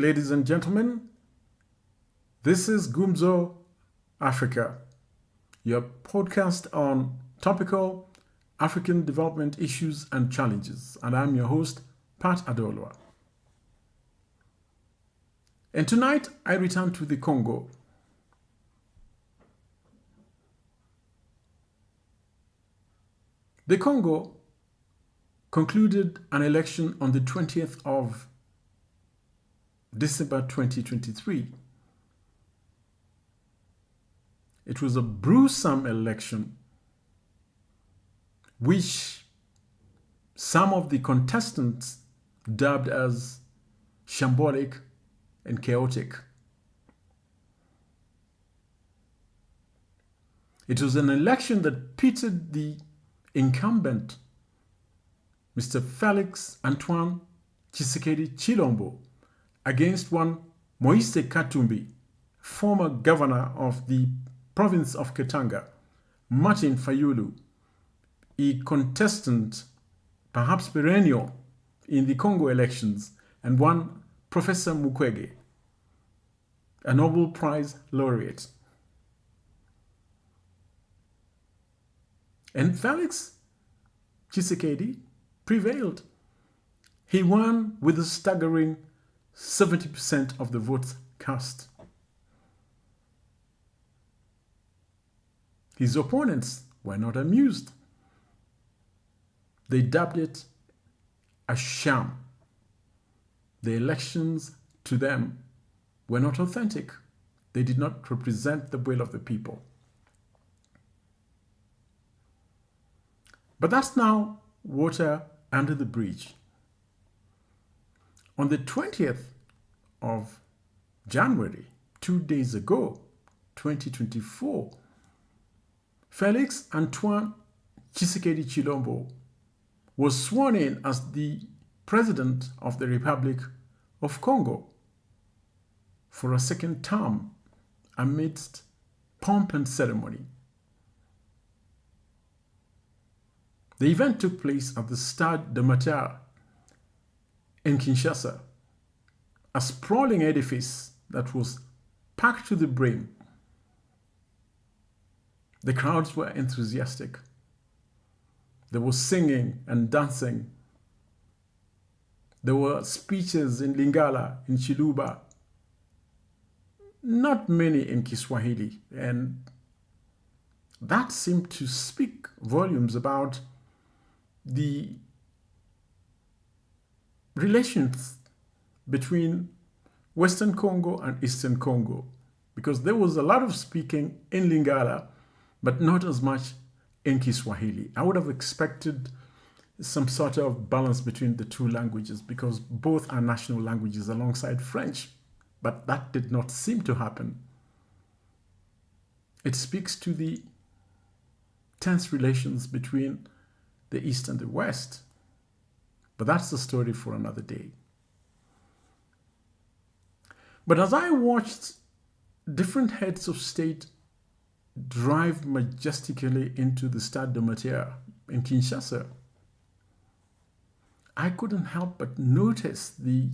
ladies and gentlemen. This is Gumzo Africa, your podcast on topical African development issues and challenges. And I'm your host, Pat Adolwa. And tonight, I return to the Congo. The Congo concluded an election on the 20th of December 2023. It was a gruesome election which some of the contestants dubbed as shambolic and chaotic. It was an election that pitted the incumbent, Mr. Felix Antoine Tshisekedi Tshilombo, against one Moise Katumbi, former governor of the province of Katanga, Martin Fayulu, a contestant, perhaps perennial, in the Congo elections, and one Professor Mukwege, a Nobel Prize laureate. And Felix Tshisekedi prevailed. He won with a staggering 70% of the votes cast. His opponents were not amused. They dubbed it a sham. The elections to them were not authentic. They did not represent the will of the people. But that's now water under the bridge. On the 20th of January, 2 days ago, 2024, Felix Antoine Tshisekedi Tshilombo was sworn in as the President of the Republic of Congo for a second term amidst pomp and ceremony. The event took place at the Stade de Mater in Kinshasa, a sprawling edifice that was packed to the brim. The crowds were enthusiastic. There was singing and dancing. There were speeches in Lingala, in Chiluba, not many in Kiswahili, and that seemed to speak volumes about the relations between Western Congo and Eastern Congo, because there was a lot of speaking in Lingala, but not as much in Kiswahili. I would have expected some sort of balance between the two languages because both are national languages alongside French, but that did not seem to happen. It speaks to the tense relations between the East and the West. But that's the story for another day. But as I watched different heads of state drive majestically into the Stade de Mater in Kinshasa, I couldn't help but notice the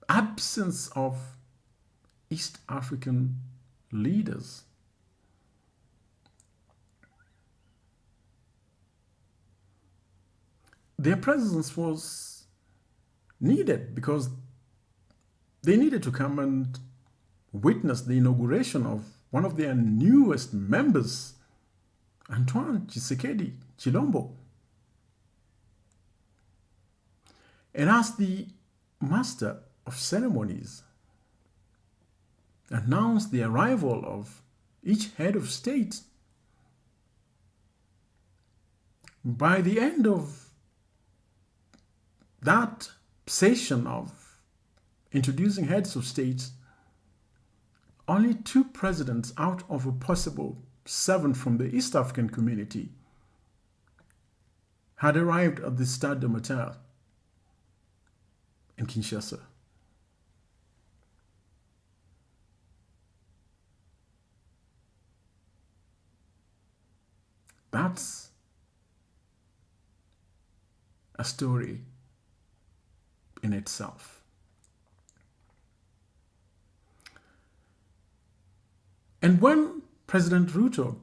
absence of East African leaders. Their presence was needed because they needed to come and witness the inauguration of one of their newest members, Antoine Tshisekedi Tshilombo. And as the master of ceremonies announced the arrival of each head of state, by the end of that session of introducing heads of states, only 2 presidents out of a possible 7 from the East African community had arrived at the Stade de Mater in Kinshasa. That's a story in itself. And when President Ruto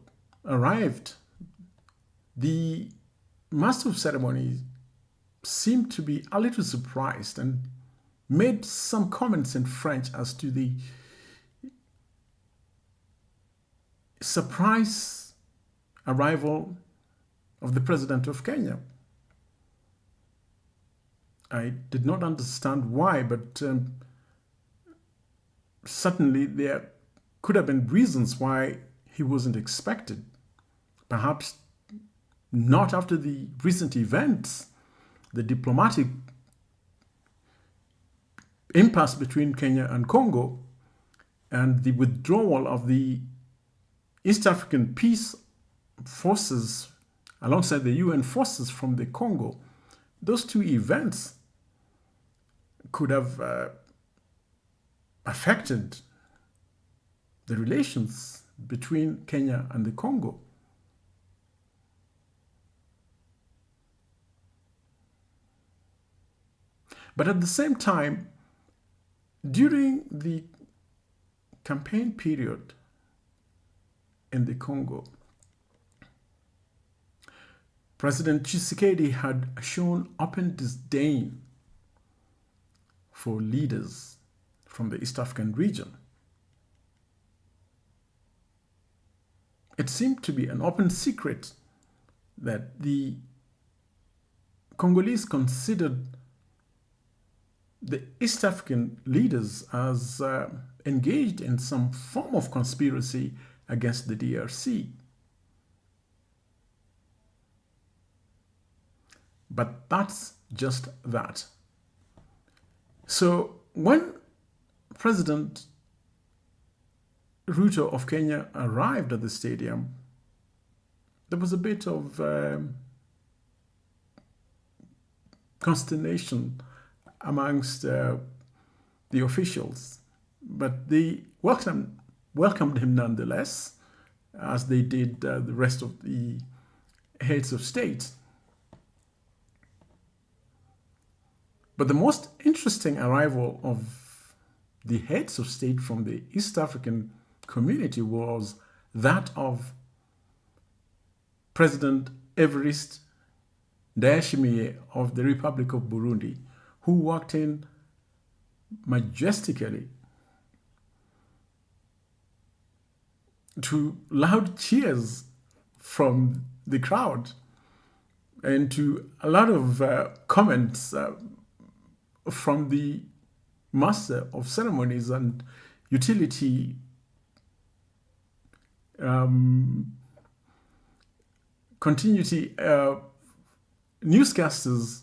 arrived, the master of ceremonies seemed to be a little surprised and made some comments in French as to the surprise arrival of the president of Kenya. I did not understand why, but certainly there could have been reasons why he wasn't expected. Perhaps not after the recent events, the diplomatic impasse between Kenya and Congo, and the withdrawal of the East African peace forces alongside the UN forces from the Congo. Those two events could have affected the relations between Kenya and the Congo. But at the same time, during the campaign period in the Congo, President Tshisekedi had shown open disdain for leaders from the East African region. It seemed to be an open secret that the Congolese considered the East African leaders as engaged in some form of conspiracy against the DRC. But that's just that. So when President Ruto of Kenya arrived at the stadium, there was a bit of consternation amongst the officials, but they welcomed him nonetheless, as they did the rest of the heads of state. But the most interesting arrival of the heads of state from the East African community was that of President Evariste Ndayishimiye of the Republic of Burundi, who walked in majestically to loud cheers from the crowd and to a lot of comments from the master of ceremonies and utility continuity newscasters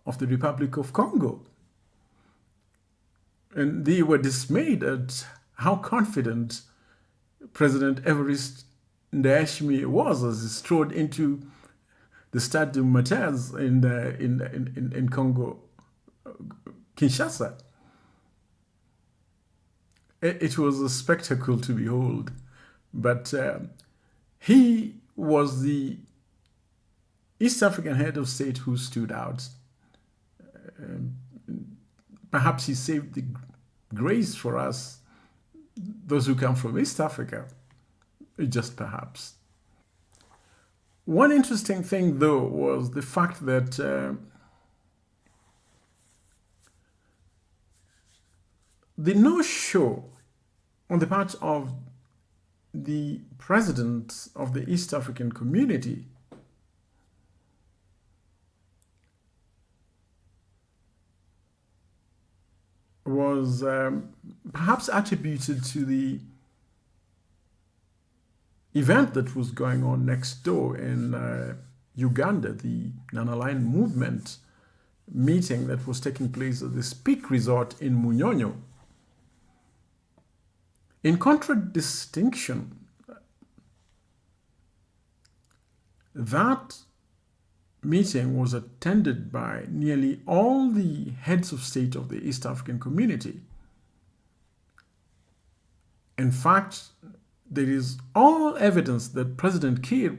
of the Republic of Congo. And they were dismayed at how confident President Evariste Ndayishimiye was as he strode into the Stade de Maters in Congo, Kinshasa. It was a spectacle to behold, but he was the East African head of state who stood out. Perhaps he saved the grace for us, those who come from East Africa, just perhaps. One interesting thing, though, was the fact that the no-show on the part of the president of the East African community was perhaps attributed to the event that was going on next door in Uganda, the Non-Aligned Movement meeting that was taking place at the Peak Resort in Munyonyo. In contradistinction, that meeting was attended by nearly all the heads of state of the East African community. In fact, there is all evidence that President Kiir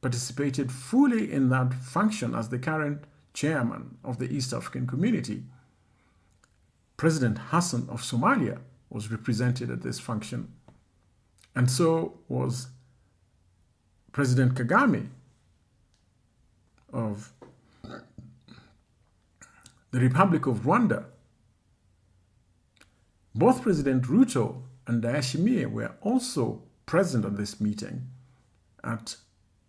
participated fully in that function as the current chairman of the East African community. President Hassan of Somalia was represented at this function And so was President Kagame of the Republic of Rwanda. Both President Ruto and Ndayishimiye were also present at this meeting at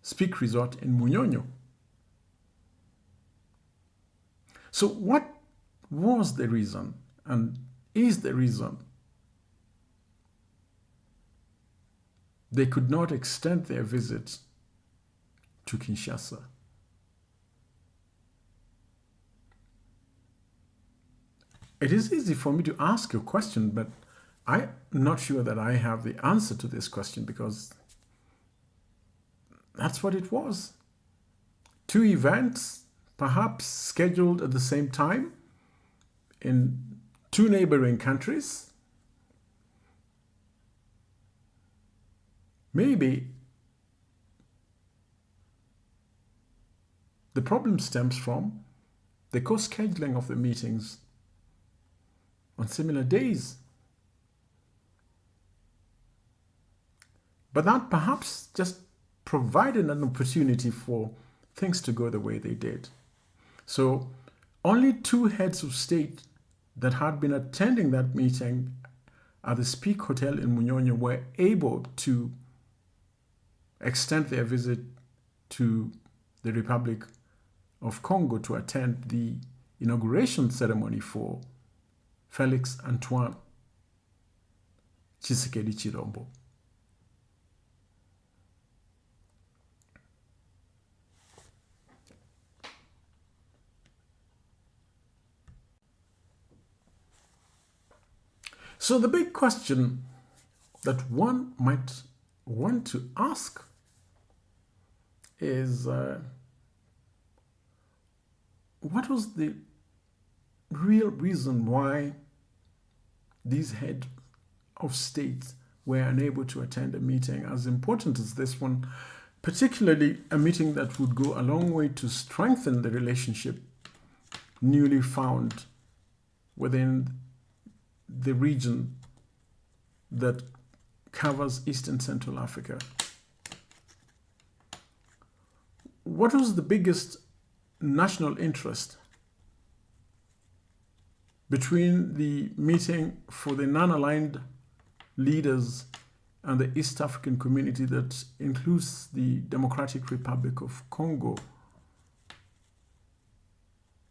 Speak Resort in Munyonyo. So what was the reason and is the reason they could not extend their visit to Kinshasa? It is easy for me to ask a question, but I'm not sure that I have the answer to this question, because that's what it was. Two events, perhaps scheduled at the same time in two neighboring countries. Maybe the problem stems from the co-scheduling of the meetings on similar days. But that perhaps just provided an opportunity for things to go the way they did. So only two heads of state that had been attending that meeting at the Speak Hotel in Munyonyo were able to extend their visit to the Republic of Congo to attend the inauguration ceremony for Felix Antoine Tshisekedi Chilombo. So the big question that one might want to ask is, what was the real reason why these heads of state were unable to attend a meeting as important as this one, particularly a meeting that would go a long way to strengthen the relationship newly found within the region that covers Eastern Central Africa? What was the biggest national interest between the meeting for the non-aligned leaders and the East African community that includes the Democratic Republic of Congo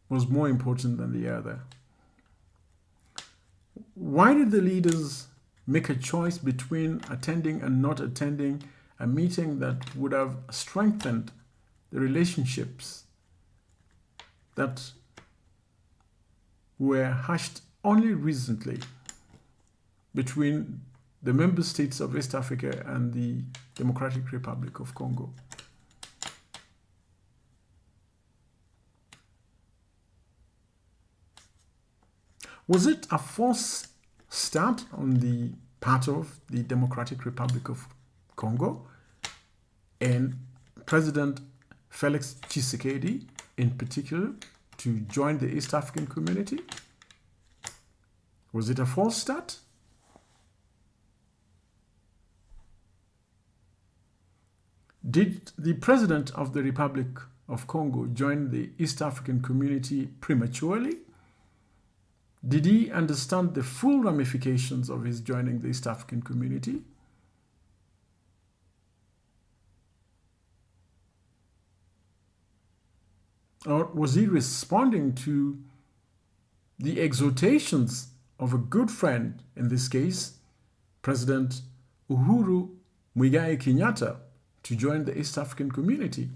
was more important than the other? Why did the leaders make a choice between attending and not attending a meeting that would have strengthened the relationships that were hashed only recently between the member states of East Africa and the Democratic Republic of Congo? Was it a false start on the part of the Democratic Republic of Congo and President Felix Tshisekedi in particular to join the East African community? Was it a false start? Did the President of the Republic of Congo join the East African community prematurely? Did he understand the full ramifications of his joining the East African community? Or was he responding to the exhortations of a good friend, in this case, President Uhuru Muigai Kenyatta, to join the East African community?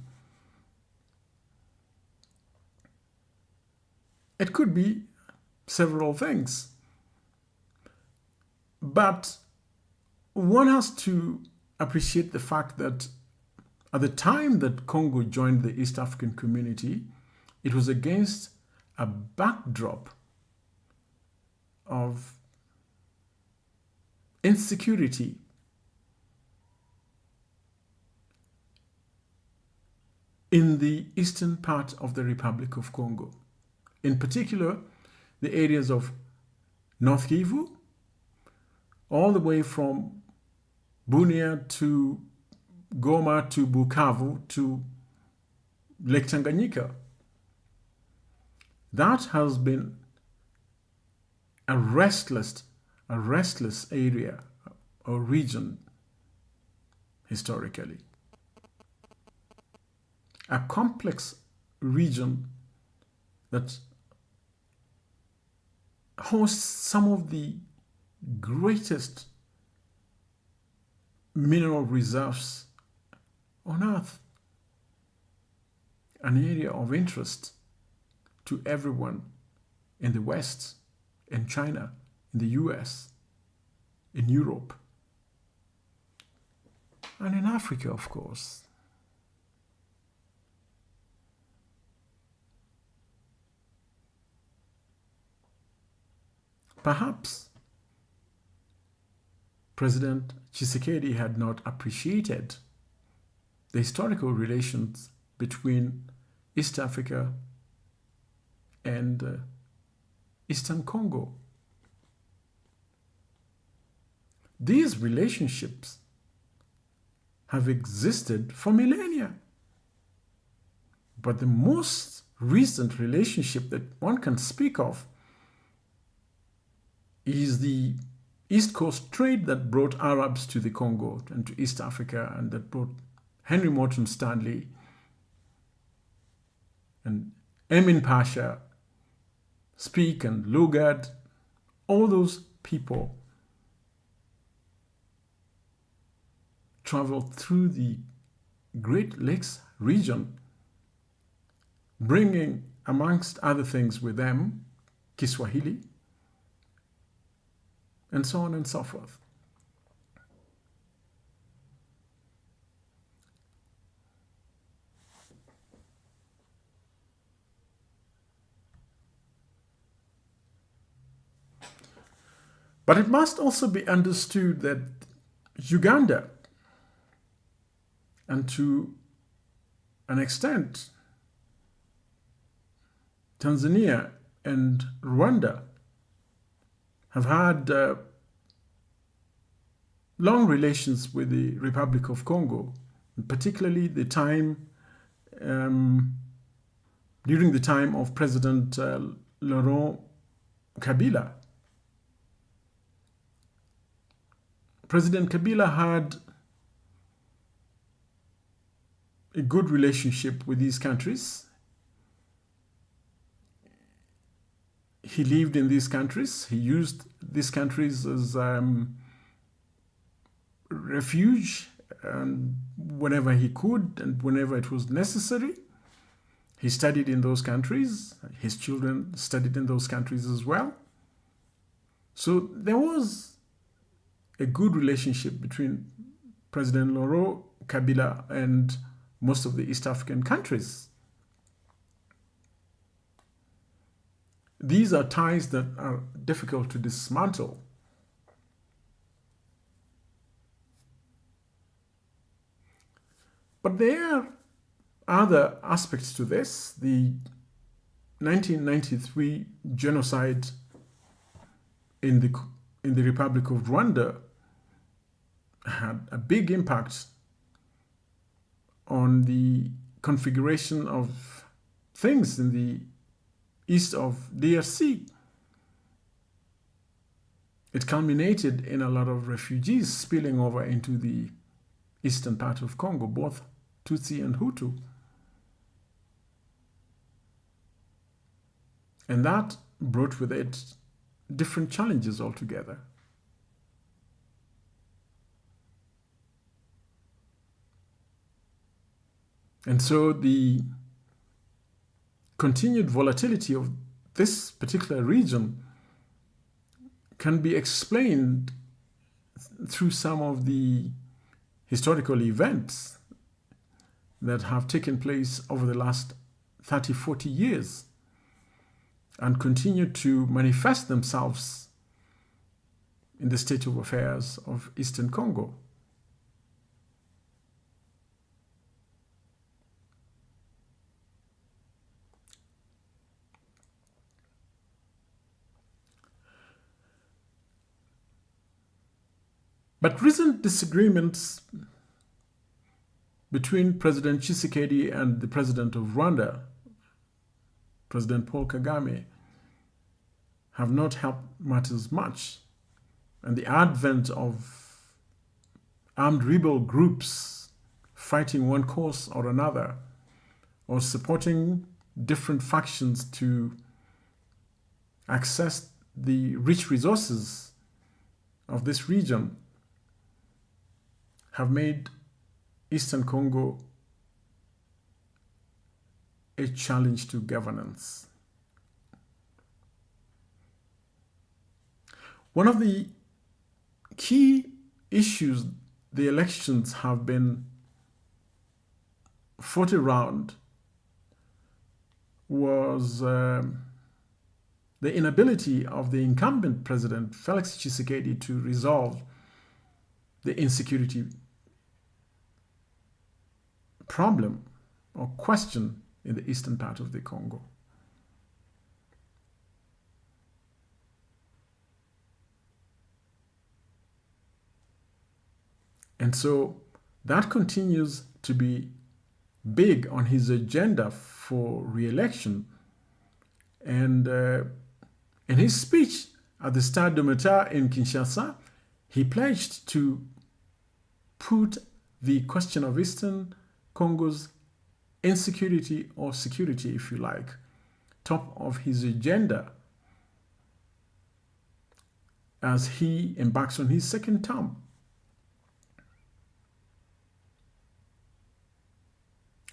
It could be several things. But one has to appreciate the fact that at the time that Congo joined the East African community, it was against a backdrop of insecurity, in the eastern part of the Republic of Congo. In particular, the areas of North Kivu, all the way from Bunia to Goma to Bukavu to Lake Tanganyika. That has been a restless area or region historically. A complex region that hosts some of the greatest mineral reserves on Earth. An area of interest to everyone in the West, in China, in the US, in Europe, and in Africa, of course. Perhaps President Tshisekedi had not appreciated the historical relations between East Africa and Eastern Congo. These relationships have existed for millennia. But the most recent relationship that one can speak of is the East Coast trade that brought Arabs to the Congo and to East Africa, and that brought Henry Morton Stanley and Emin Pasha, Speke and Lugard, all those people traveled through the Great Lakes region, bringing, amongst other things with them, Kiswahili, and so on and so forth. But it must also be understood that Uganda, and to an extent Tanzania and Rwanda, have had long relations with the Republic of Congo, particularly the time during the time of President Laurent Kabila. President Kabila had a good relationship with these countries. He lived in these countries. He used these countries as refuge, and whenever he could and whenever it was necessary. He studied in those countries. His children studied in those countries as well. So there was a good relationship between President Laurent Kabila and most of the East African countries. These are ties that are difficult to dismantle. But there are other aspects to this. The 1993 genocide in the Republic of Rwanda had a big impact on the configuration of things in the east of DRC. It culminated in a lot of refugees spilling over into the eastern part of Congo, both Tutsi and Hutu. And that brought with it different challenges altogether. And so the continued volatility of this particular region can be explained through some of the historical events that have taken place over the last 30, 40 years and continue to manifest themselves in the state of affairs of Eastern Congo. But recent disagreements between President Tshisekedi and the president of Rwanda, President Paul Kagame, have not helped matters much. And the advent of armed rebel groups fighting one cause or another, or supporting different factions to access the rich resources of this region, have made Eastern Congo a challenge to governance. One of the key issues the elections have been fought around was the inability of the incumbent president, Felix Tshisekedi, to resolve the insecurity problem or question in the eastern part of the Congo. And so that continues to be big on his agenda for re-election. And in his speech at the Stade de Meta in Kinshasa, he pledged to put the question of Eastern Congo's insecurity, or security if you like, top of his agenda as he embarks on his second term.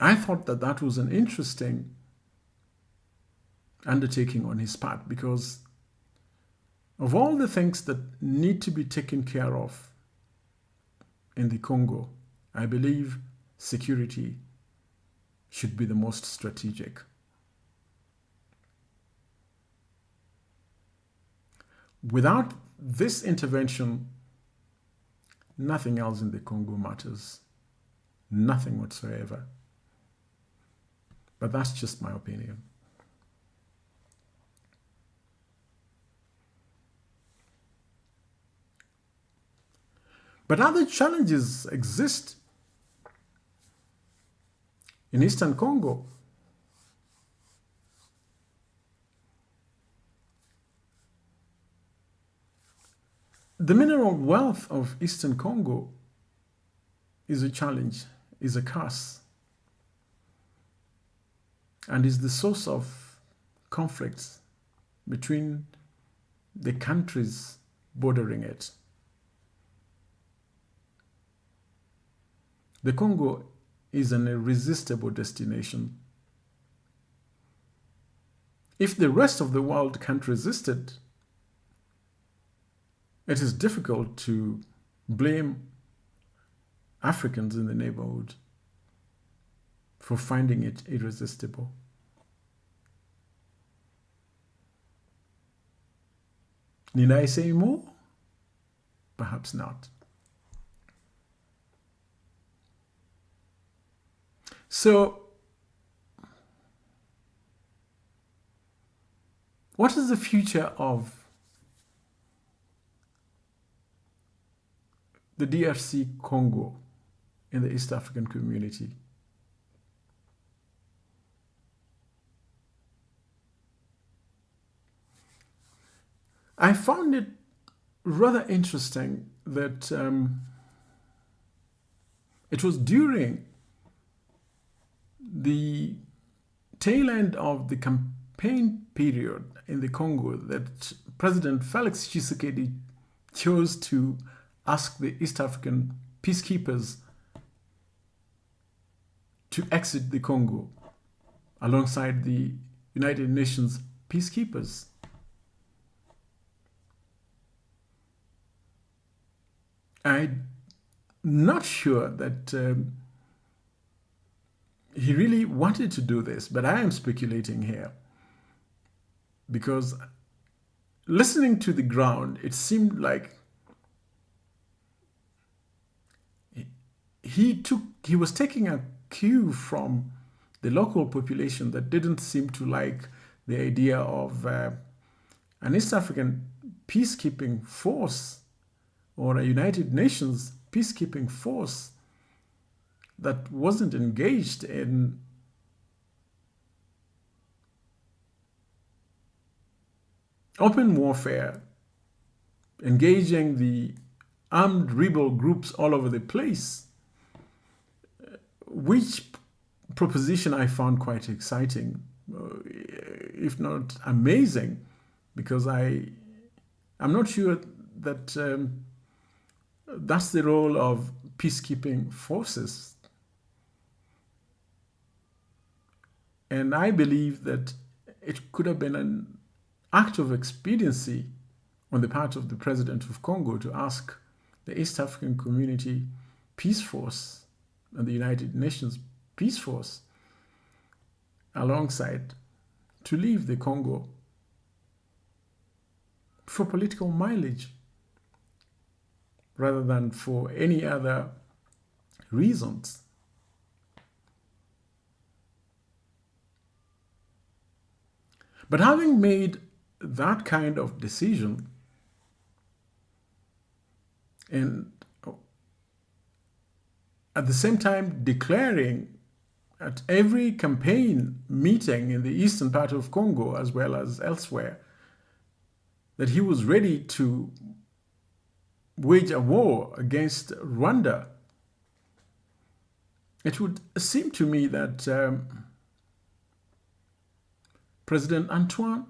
I thought that that was an interesting undertaking on his part, because of all the things that need to be taken care of in the Congo, I believe security should be the most strategic. Without this intervention, nothing else in the Congo matters. Nothing whatsoever. But that's just my opinion. But other challenges exist in Eastern Congo. The mineral wealth of Eastern Congo is a challenge, is a curse, and is the source of conflicts between the countries bordering it. The Congo is an irresistible destination. If the rest of the world can't resist it, it is difficult to blame Africans in the neighborhood for finding it irresistible. Need I say more? Perhaps not. So, what is the future of the DRC Congo in the East African community? I found it rather interesting that it was during the tail end of the campaign period in the Congo that President Felix Tshisekedi chose to ask the East African peacekeepers to exit the Congo alongside the United Nations peacekeepers. I'm not sure that he really wanted to do this, but I am speculating here, because listening to the ground, it seemed like he was taking a cue from the local population that didn't seem to like the idea of an East African peacekeeping force or a United Nations peacekeeping force that wasn't engaged in open warfare, engaging the armed rebel groups all over the place, which proposition I found quite exciting, if not amazing, because I'm not sure that that's the role of peacekeeping forces. And I believe that it could have been an act of expediency on the part of the president of Congo to ask the East African Community Peace Force and the United Nations Peace Force alongside to leave the Congo for political mileage rather than for any other reasons. But having made that kind of decision, and at the same time declaring at every campaign meeting in the eastern part of Congo as well as elsewhere that he was ready to wage a war against Rwanda, it would seem to me that President Antoine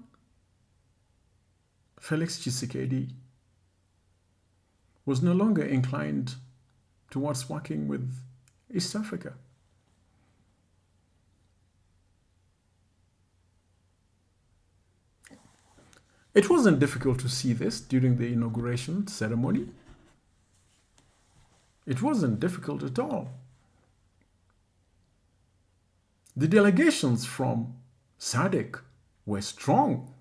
Felix Tshisekedi was no longer inclined towards working with East Africa. It wasn't difficult to see this during the inauguration ceremony. It wasn't difficult at all. The delegations from SADC were strong.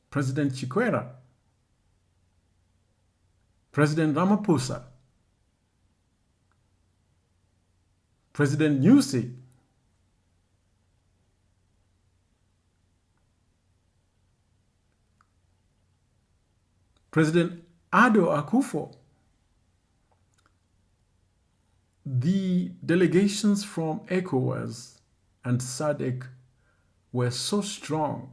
President Chikwera, President Ramaphosa, President Nyusi, President Ado Akufo. The delegations from ECOWAS and SADC were so strong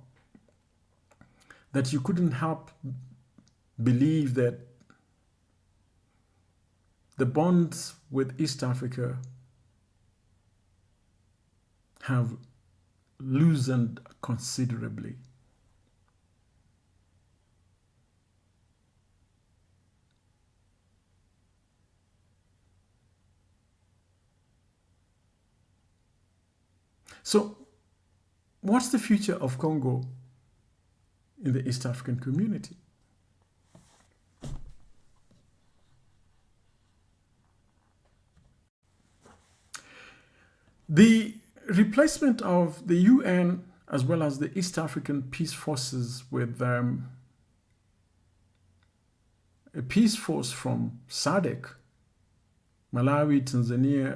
that you couldn't help believe that the bonds with East Africa have loosened considerably. So, what's the future of Congo in the East African community? The replacement of the UN as well as the East African peace forces with a peace force from SADC, Malawi, Tanzania,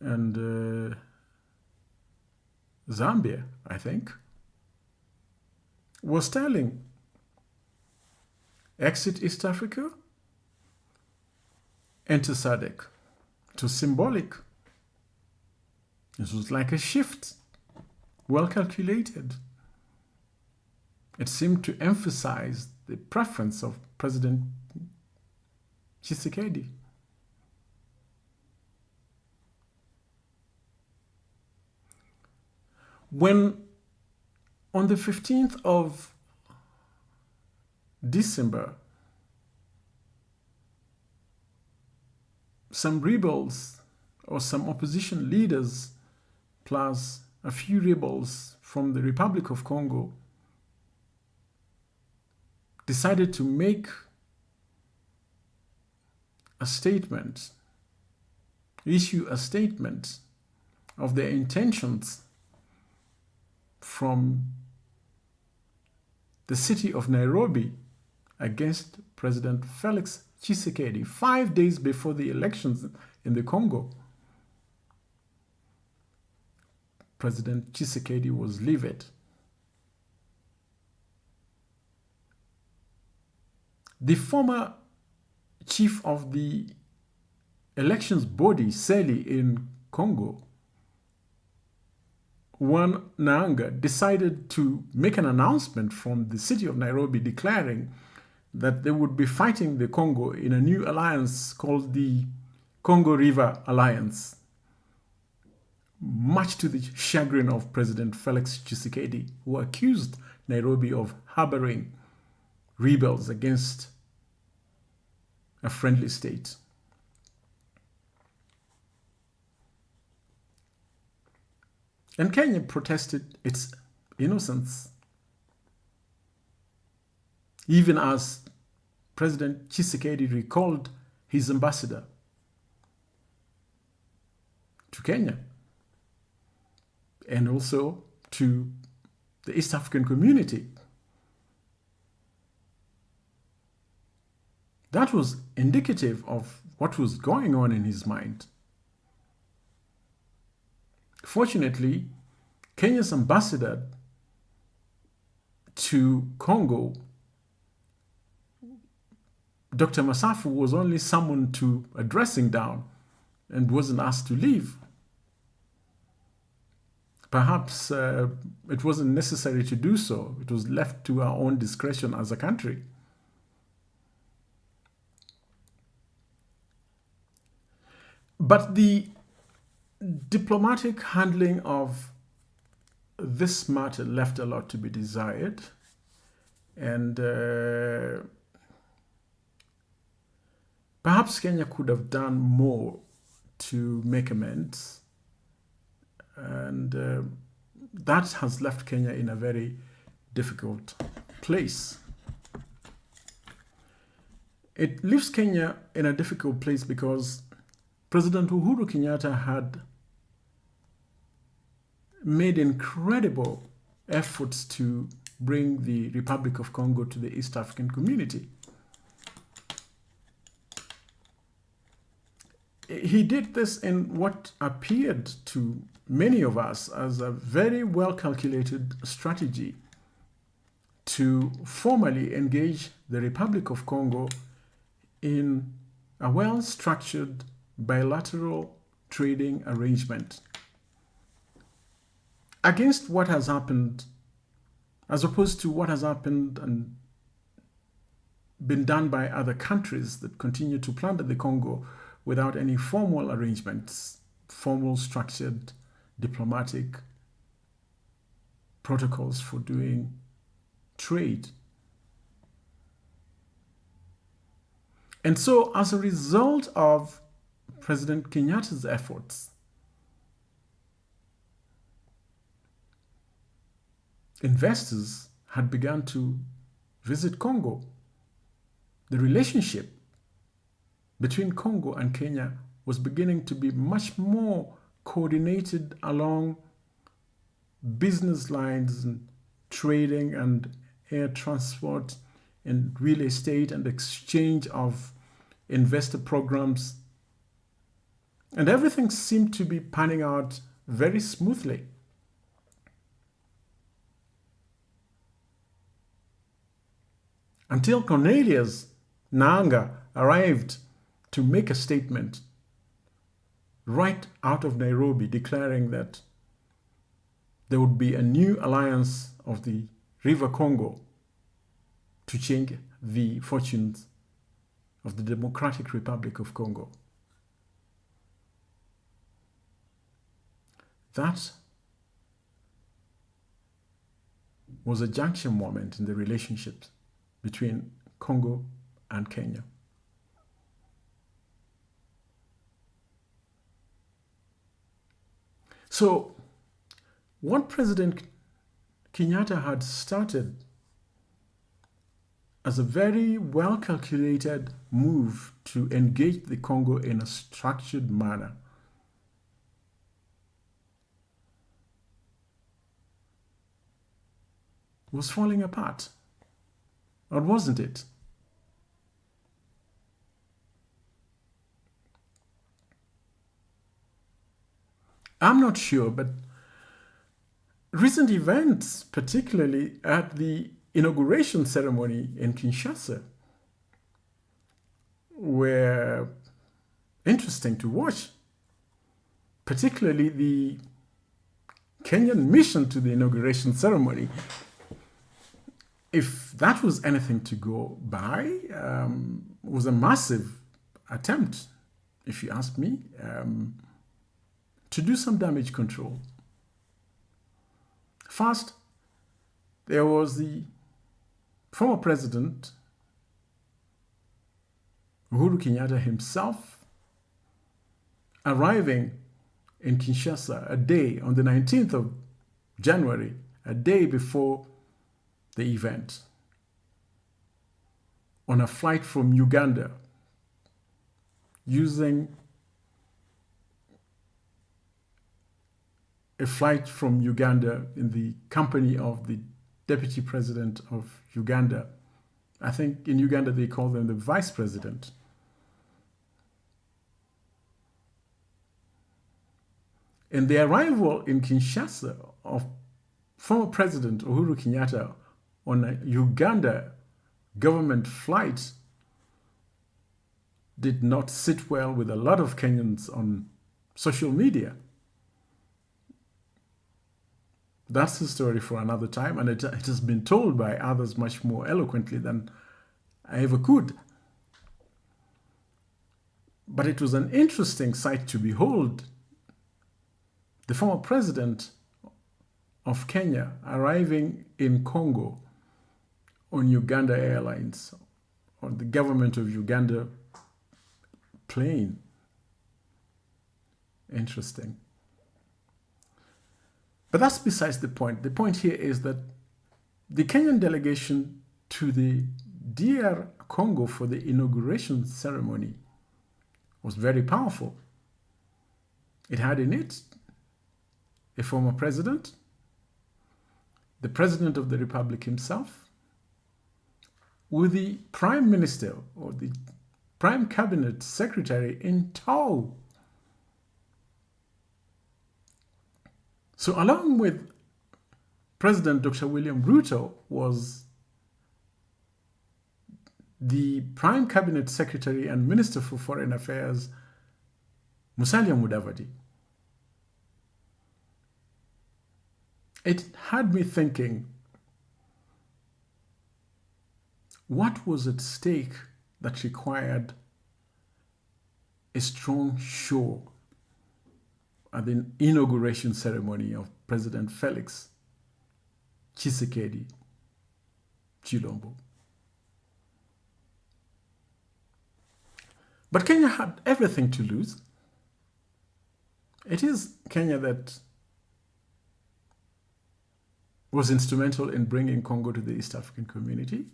and Zambia, I think, was telling. Exit East Africa, enter SADC. It was symbolic. It was like a shift, well calculated. It seemed to emphasize the preference of President Tshisekedi. When on the 15th of December, some rebels or some opposition leaders plus a few rebels from the Republic of Congo decided to make a statement, issue a statement of their intentions from the city of Nairobi against President Felix Tshisekedi 5 days before the elections in the Congo. President Tshisekedi was livid. The former chief of the elections body, Seli, in Congo, one Naanga, decided to make an announcement from the city of Nairobi declaring that they would be fighting the Congo in a new alliance called the Congo River Alliance, much to the chagrin of President Felix Tshisekedi, who accused Nairobi of harboring rebels against a friendly state. And Kenya protested its innocence, even as President Tshisekedi recalled his ambassador to Kenya and also to the East African community. That was indicative of what was going on in his mind. Fortunately, Kenya's ambassador to Congo, Dr. Masafu, was only summoned to a dressing down and wasn't asked to leave. Perhaps it wasn't necessary to do so. It was left to our own discretion as a country. But the diplomatic handling of this matter left a lot to be desired. And perhaps Kenya could have done more to make amends. And that has left Kenya in a very difficult place. It leaves Kenya in a difficult place because President Uhuru Kenyatta had made incredible efforts to bring the Republic of Congo to the East African community. He did this in what appeared to many of us as a very well-calculated strategy to formally engage the Republic of Congo in a well-structured bilateral trading arrangement against what has happened, as opposed to what has happened and been done by other countries that continue to plunder the Congo without any formal arrangements, formal structured diplomatic protocols for doing trade. And so as a result of President Kenyatta's efforts, investors had begun to visit Congo. The relationship between Congo and Kenya was beginning to be much more coordinated along business lines and trading and air transport and real estate and exchange of investor programs. And everything seemed to be panning out very smoothly. Until Cornelius Nanga arrived to make a statement right out of Nairobi declaring that there would be a new alliance of the River Congo to change the fortunes of the Democratic Republic of Congo. That was a junction moment in the relationship between Congo and Kenya. So, what President Kenyatta had started as a very well-calculated move to engage the Congo in a structured manner was falling apart, or wasn't it? I'm not sure, but recent events, particularly at the inauguration ceremony in Kinshasa, were interesting to watch, particularly the Kenyan mission to the inauguration ceremony. If that was anything to go by, was a massive attempt, if you ask me, to do some damage control. First, there was the former president, Uhuru Kenyatta himself, arriving in Kinshasa a day on the 19th of January, a day before the event, on a flight from Uganda, using a flight from Uganda in the company of the deputy president of Uganda. I think in Uganda they call them the vice president. And the arrival in Kinshasa of former President Uhuru Kenyatta on a Uganda government flight did not sit well with a lot of Kenyans on social media. That's the story for another time, and it has been told by others much more eloquently than I ever could. But it was an interesting sight to behold. The former president of Kenya arriving in Congo on Uganda Airlines, on the government of Uganda plane. Interesting. But that's besides the point. The point here is that the Kenyan delegation to the DR Congo for the inauguration ceremony was very powerful. It had in it a former president, the president of the republic himself, with the prime minister or the prime cabinet secretary in tow. So along with President Dr. William Ruto was the prime cabinet secretary and minister for foreign affairs, Musalia Mudavadi. It had me thinking, what was at stake that required a strong show at the inauguration ceremony of President Felix Tshisekedi Chilombo? But Kenya had everything to lose. It is Kenya that was instrumental in bringing Congo to the East African community.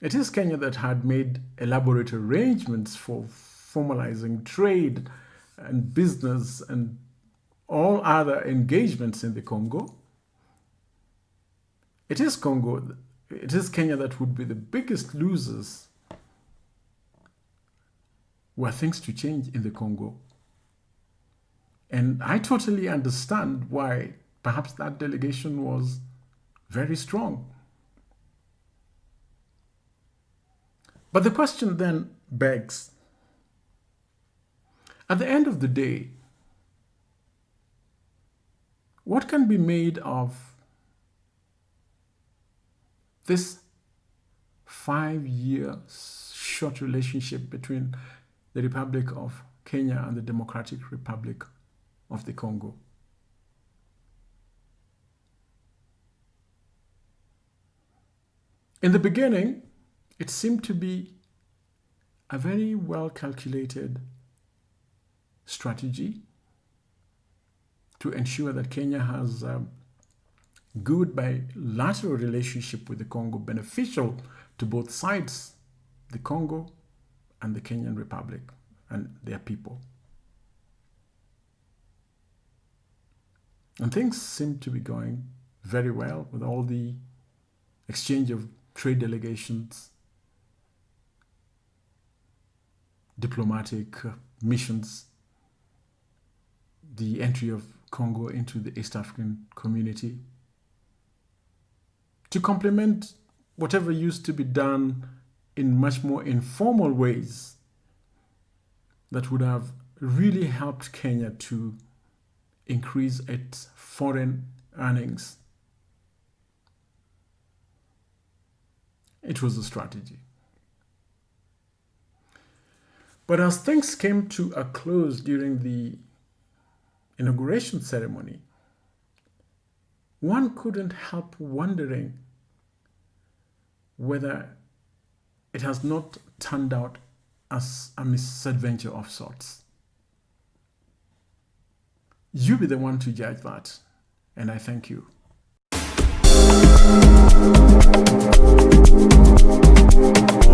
It is Kenya that had made elaborate arrangements for formalizing trade and business and all other engagements in the Congo. It is Kenya that would be the biggest losers were things to change in the Congo. And I totally understand why perhaps that delegation was very strong. But the question then begs, at the end of the day, what can be made of this 5-year short relationship between the Republic of Kenya and the Democratic Republic of the Congo? In the beginning, it seemed to be a very well calculated strategy to ensure that Kenya has a good bilateral relationship with the Congo, beneficial to both sides, the Congo and the Kenyan Republic and their people. And things seem to be going very well with all the exchange of trade delegations, diplomatic missions, the entry of Congo into the East African community, to complement whatever used to be done in much more informal ways that would have really helped Kenya to increase its foreign earnings. It was a strategy. But as things came to a close during the inauguration ceremony, one couldn't help wondering whether it has not turned out as a misadventure of sorts. You be the one to judge that, and I thank you.